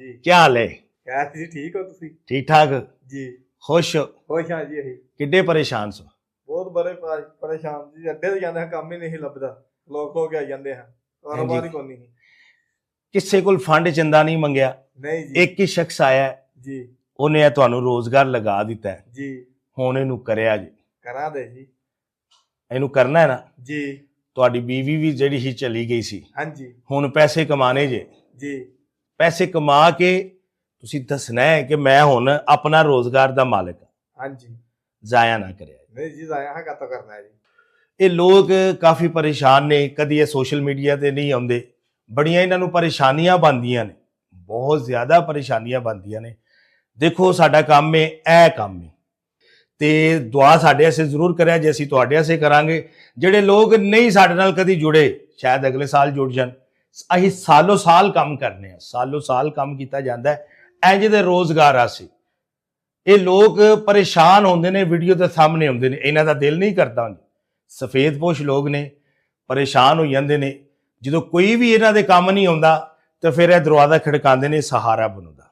जी क्या हाल है? क्या जी ठीक हो तुसी? ठीक ठाक? जी खुश हो? खुश हाँ जी अही किड्डे परेशान सो? बहुत बड़े परेशान जी अड्डे ते जांदे काम ही नहीं लभदा लोग हो के आ जांदे हैं ਹਾਂਜੀ, कारोबार ही कोनी ही ਕਿਸੇ ਕੋਲ ਫੰਡ ਚੰਦਾ ਨਹੀਂ ਮੰਗਿਆ। नहीं जी ਇੱਕ ਹੀ ਸ਼ਖਸ ਆਇਆ ਹੈ, जी ਉਹਨੇ ਇਹ ਤੁਹਾਨੂੰ ਰੋਜ਼ਗਾਰ ਲਗਾ ਦਿੱਤਾ ਹੈ। जी ਹੁਣ ਇਹਨੂੰ ਕਰਿਆ ਜੀ, करा दे जी ਇਹਨੂੰ ਕਰਨਾ ਹੈ ਨਾ। जी ਤੁਹਾਡੀ ਬੀਵੀ ਵੀ ਜਿਹੜੀ ਸੀ ਚਲੀ ਗਈ ਸੀ, हाँ जी ਹੁਣ ਪੈਸੇ ਕਮਾਣੇ ਜੇ। जी ਪੈਸੇ ਕਮਾ ਕੇ ਤੁਸੀਂ ਦੱਸਣਾ ਹੈ ਕਿ ਮੈਂ ਹੁਣ ਆਪਣਾ ਰੋਜ਼ਗਾਰ ਦਾ ਮਾਲਕ ਹਾਂ, हाँ जी ਜ਼ਾਇਆ ਨਾ ਕਰਿਆ। नहीं जी जाया है तो करना है जी ਇਹ ਲੋਕ ਕਾਫੀ ਪਰੇਸ਼ਾਨ ਨੇ, ਕਦੀ ਇਹ ਸੋਸ਼ਲ ਮੀਡੀਆ ਤੇ ਨਹੀਂ ਆਉਂਦੇ, ਬੜੀਆਂ ਇਹਨਾਂ ਨੂੰ ਪਰੇਸ਼ਾਨੀਆਂ ਬਣਦੀਆਂ ਨੇ, ਬਹੁਤ ਜ਼ਿਆਦਾ ਪਰੇਸ਼ਾਨੀਆਂ ਬਣਦੀਆਂ ਨੇ। ਦੇਖੋ ਸਾਡਾ ਕੰਮ ਹੈ, ਇਹ ਕੰਮ ਹੈ, ਤੇ ਦੁਆ ਸਾਡੇ ਵਾਸਤੇ ਜ਼ਰੂਰ ਕਰਿਆ ਜੇ ਅਸੀਂ ਤੁਹਾਡੇ ਵਾਸਤੇ ਕਰਾਂਗੇ। ਜਿਹੜੇ ਲੋਕ ਨਹੀਂ ਸਾਡੇ ਨਾਲ ਕਦੀ ਜੁੜੇ, ਸ਼ਾਇਦ ਅਗਲੇ ਸਾਲ ਜੁੜ ਜਾਣ। ਅਸੀਂ ਸਾਲੋ ਸਾਲ ਕੰਮ ਕਰਨੇ ਆ, ਸਾਲੋ ਸਾਲ ਕੰਮ ਕੀਤਾ ਜਾਂਦਾ ਹੈ ਇੰਜ ਦੇ ਰੋਜ਼ਗਾਰ ਵਾਸਤੇ। ਇਹ ਲੋਕ ਪਰੇਸ਼ਾਨ ਹੁੰਦੇ ਨੇ, ਵੀਡੀਓ ਦੇ ਸਾਹਮਣੇ ਆਉਂਦੇ ਨੇ, ਇਹਨਾਂ ਦਾ ਦਿਲ ਨਹੀਂ ਕਰਦਾ। ਸਫੇਦਪੋਸ਼ ਲੋਕ ਨੇ, ਪਰੇਸ਼ਾਨ ਹੋ ਜਾਂਦੇ ਨੇ। ਜਦੋਂ ਕੋਈ ਵੀ ਇਹਨਾਂ ਦੇ ਕੰਮ ਨਹੀਂ ਆਉਂਦਾ ਤਾਂ ਫਿਰ ਇਹ ਦਰਵਾਜ਼ਾ ਖੜਕਾਉਂਦੇ ਨੇ, ਸਹਾਰਾ ਬਣਦਾ।